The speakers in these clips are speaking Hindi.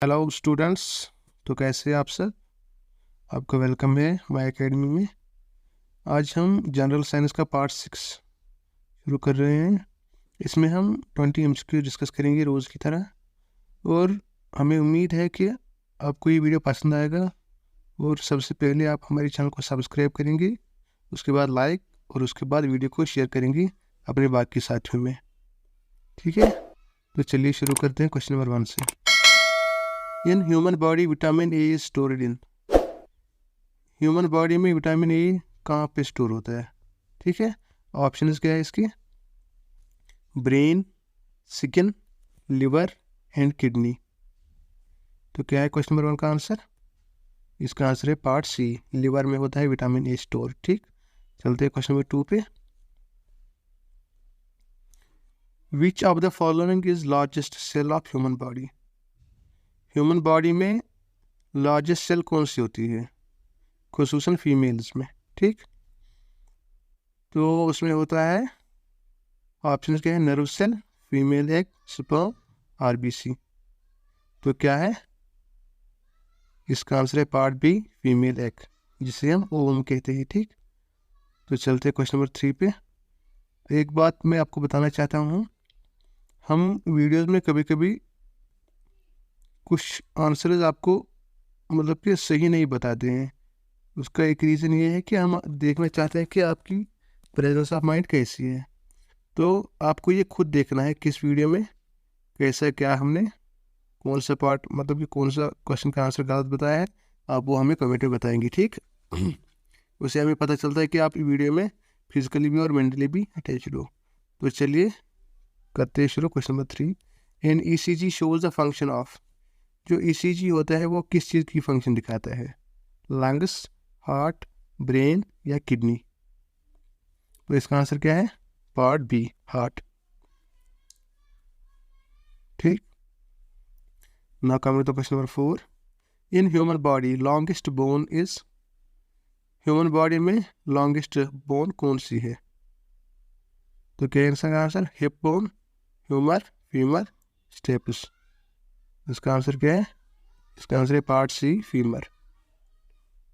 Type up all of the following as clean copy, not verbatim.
Hello students. तो कैसे हैं आप सब? आपका वेलकम है माय एकेडमी में। आज हम जनरल साइंस का पार्ट 6 शुरू कर रहे हैं। इसमें हम 20 एमसीक्यू डिस्कस करेंगे रोज़ की तरह, और हमें उम्मीद है कि आपको ये वीडियो पसंद आएगा। और सबसे पहले आप हमारे चैनल को सब्सक्राइब करेंगे, उसके बाद लाइक, और उसके बाद वीडियो को शेयर करेंगे अपने बाकी साथियों में। ठीक है, तो चलिए शुरू करते हैं क्वेश्चन नंबर 1 से। इन human body vitamin A is stored in. Human body में विटामिन ए कहाँ पे स्टोर होता है? ठीक है, ऑप्शन क्या है इसके? Brain, skin, liver and kidney. तो क्या है क्वेश्चन नंबर 1 का आंसर? इसका आंसर है पार्ट सी, लिवर में होता है विटामिन ए स्टोर। ठीक, चलते हैं क्वेश्चन नंबर 2 पे। Which of the following is largest cell of human body? Human body में लार्जेस्ट सेल कौन सी होती है, खुसूसन फीमेल्स में? ठीक, तो उसमें होता है, ऑप्शन क्या है? Nerve cell, female egg, sperm, RBC. तो क्या है इसका आंसर? है पार्ट बी, फीमेल एग, जिसे हम ओवम कहते हैं। ठीक, तो चलते हैं क्वेश्चन नंबर 3 पे। एक बात मैं आपको बताना चाहता हूँ, हम वीडियोस में कभी कभी कुछ आंसर्स आपको मतलब कि सही नहीं बताते हैं। उसका एक रीज़न ये है कि हम देखना चाहते हैं कि आपकी प्रेजेंस ऑफ माइंड कैसी है। तो आपको ये खुद देखना है किस वीडियो में कैसा क्या हमने कौन सा पार्ट मतलब कि कौन सा क्वेश्चन का आंसर गलत बताया है। आप वो हमें कमेंट में बताएंगे। ठीक, उससे हमें पता चलता है कि आप वीडियो में फिजिकली भी और मेंटली भी अटैच हो। तो चलिए करते हैं शुरू। Question number 3। An ECG shows the function of. जो ईसीजी होता है वो किस चीज़ की फंक्शन दिखाता है? लंग्स, हार्ट, ब्रेन या किडनी? तो इसका आंसर क्या है? Part B, heart. ठीक, now coming to question number 4। In human body longest bone is. Human body में लॉन्गेस्ट बोन कौन सी है? तो क्या इसका आंसर? Hip bone, humerus, femur, stapes. इसका आंसर क्या है? इसका आंसर है part C, femur.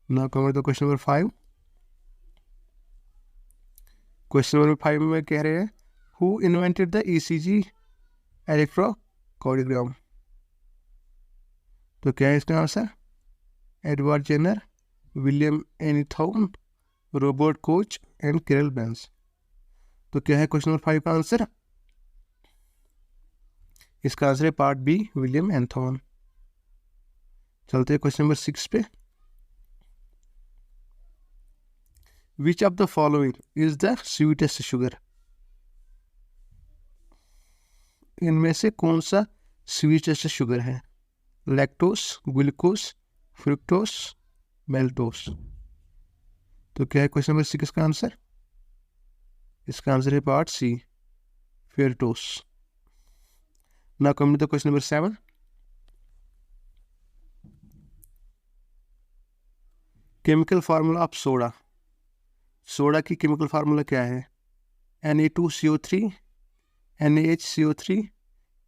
Now coming to question number 5। Question number 5 में कह रहे हैं who invented the ECG electrocardiogram. तो क्या है इसका answer? Edward Jenner, William Einthoven, Robert Koch and Carl Benz. तो क्या है क्वेश्चन नंबर 5 का आंसर? इसका आंसर है पार्ट बी, विलियम एंथॉन। चलते हैं क्वेश्चन नंबर 6 पे। Which of the following is the sweetest sugar. इनमें से कौन सा स्वीटेस्ट शुगर है? Lactose, glucose, fructose, maltose. तो क्या है क्वेश्चन नंबर 6 का आंसर? इसका आंसर है part C, fructose. Now coming to question number 7। Chemical formula of soda. Soda की केमिकल फार्मूला क्या है? Na2CO3, NaHCO3,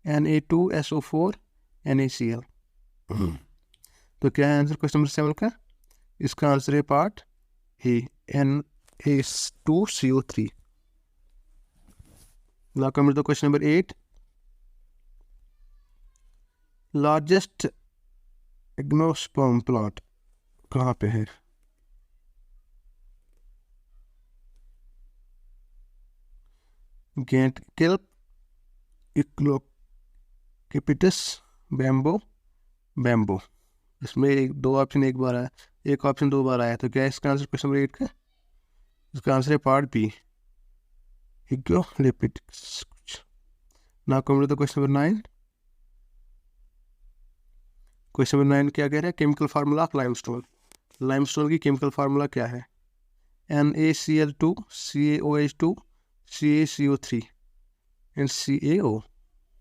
Na2SO4, NaCl। तो क्या है आंसर क्वेश्चन नंबर 7 का? इसका आंसर है part A, Na2CO3। Now coming to question number 8। Largest angiosperm plant कहाँ पे है? Giant kelp, eucalyptus, bamboo, bamboo. इसमें दो ऑप्शन एक बार आया, एक ऑप्शन दो बार आया। तो क्या है इसका आंसर क्वेश्चन नंबर 8 का? इसका आंसर है part B, eucalyptus. Now coming to question number 9। Question number 9 क्या कह रहा है? Chemical formula of limestone. Limestone की केमिकल फार्मूला क्या है? NaCl2, CaOH2, CaCO3 and CaO।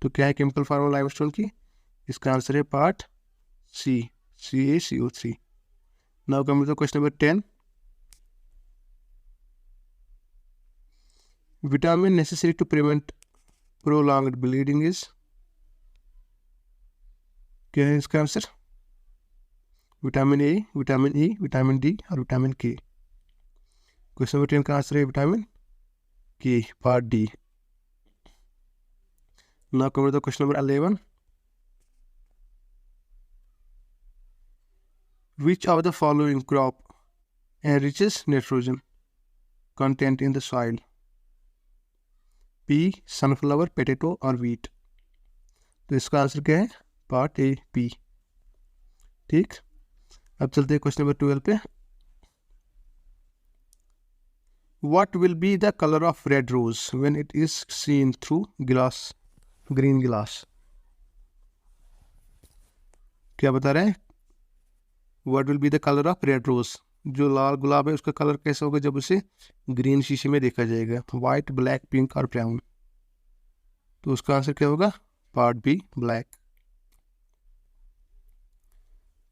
तो क्या है केमिकल फार्मूला लाइमस्टोन की? इसका आंसर है part C, CaCO3। Now coming to question number 10। Vitamin necessary to prevent prolonged bleeding is. क्या है इसका answer? Vitamin A, vitamin E, vitamin D और विटामिन के। क्वेश्चन नंबर 10 का आंसर है vitamin K, part D. Now come to the question number 11. Which of the following crop enriches nitrogen content in the soil? P. Sunflower, potato और wheat. तो इसका आंसर क्या है? पार्ट ए, पी। ठीक, अब चलते हैं क्वेश्चन नंबर 12 पे। What will be the color of red rose when it is seen through glass, green glass? क्या बता रहे हैं? What will be the color of red rose? जो लाल गुलाब है उसका कलर कैसा होगा जब उसे ग्रीन शीशे में देखा जाएगा? व्हाइट, ब्लैक, पिंक और ब्राउन। तो उसका आंसर क्या होगा? Part B, black.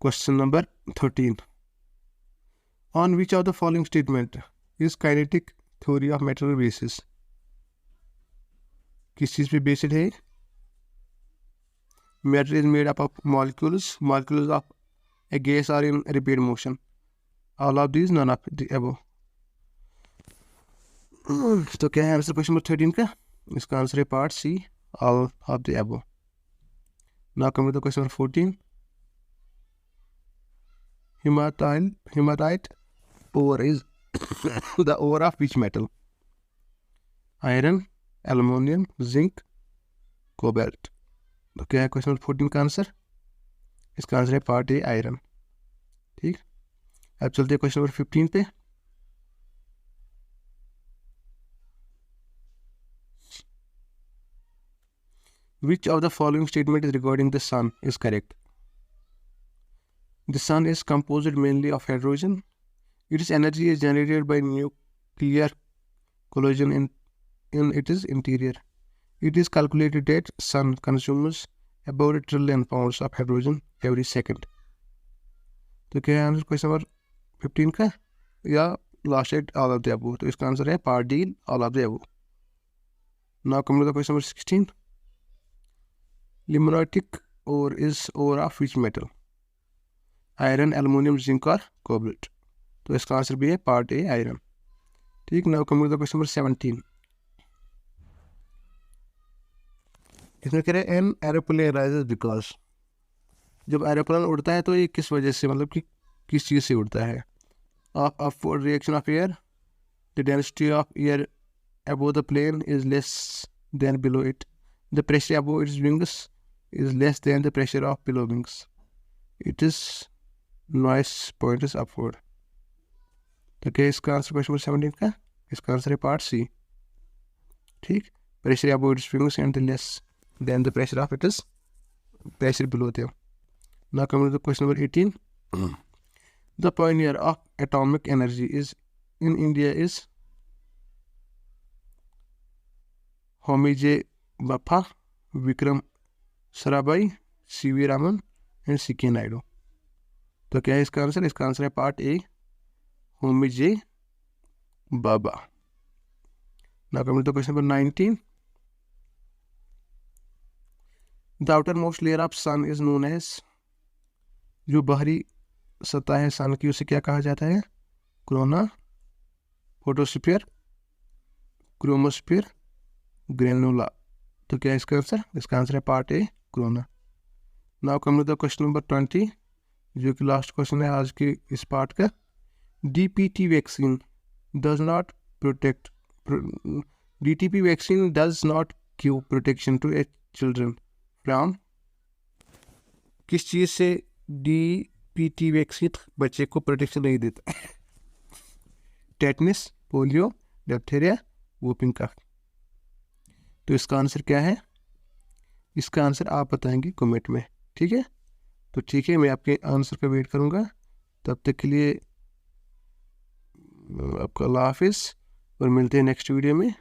Question number 13. On which of the following statement is kinetic theory of matter basis? किस चीज पे बेस्ड है? Matter is made up of molecules. Molecules of a gas are in repeat motion. All of these, none of the above. तो क्या है आंसर क्वेश्चन नंबर 13 का? इसका आंसर है part C, all of the above. Now come to the question number 14. Hematite ore is the ore of which metal? Iron, aluminium, zinc, cobalt. तो क्या है क्वेश्चन नंबर 14 का आंसर? इसका आंसर है पार्ट ए, आयरन। ठीक, अब चलते हैं क्वेश्चन नंबर 15 पे। Which of the following statement is regarding the sun is correct? The sun is composed mainly of hydrogen. Its energy is generated by nuclear collision in its interior. It is calculated that sun consumes about 1 trillion pounds of hydrogen every second. तो क्या है आंसर क्वेश्चन नंबर 15 का, या last at all of the above? तो इसका आंसर है part D, all of the above. Now come to the question number 16. Limonite ore is ore of which metal? Iron, aluminium, zinc और cobalt. तो इसका आंसर भी है पार्ट ए, आयरन। ठीक, now come to the question number 17. इसमें कह रहे हैं एन एरोप्लेन राइजेस बिकॉज। जब एरोप्लेन उड़ता है तो ये किस वजह से, मतलब कि किस चीज़ से उड़ता है? Of reaction of air, the density of air above the plane is less than below it, the pressure above its wings is less than the pressure of below wings, it is noise point is upward. तो क्या इसका आंसर क्वेश्चन नंबर 17 का? इसका आंसर है पार्ट सी। ठीक, pressure above its wings and less than the pressure of it is pressure below them. Now coming to the question number 18. The pioneer of atomic energy is in India is Homi J. Bappa, Vikram Sarabhai, C.V. Raman and C.K. Naidu. तो क्या है इसका आंसर? इसका आंसर है part A, Homi J Bhabha. Now coming to question number 19. The outermost layer of sun is known as, जो बाहरी सतह है सन की उसे क्या कहा जाता है? Corona, photosphere, chromosphere, granule. तो क्या है इसका आंसर? इसका आंसर है part A, corona. Now coming to the question number 20, जो कि लास्ट क्वेश्चन है आज के इस पार्ट का. DPT vaccine does not protect, DTP vaccine does not give protection to a children from, किस चीज़ से DPT वैक्सीन बच्चे को प्रोटेक्शन नहीं देता? Tetanus, polio, diphtheria, whooping cough. तो इसका आंसर क्या है? इसका आंसर आप बताएंगे कमेंट में, ठीक है? तो ठीक है, मैं आपके आंसर का वेट करूँगा. तब तक के लिए आपका अल्लाह हाफिज़ और मिलते हैं नेक्स्ट वीडियो में.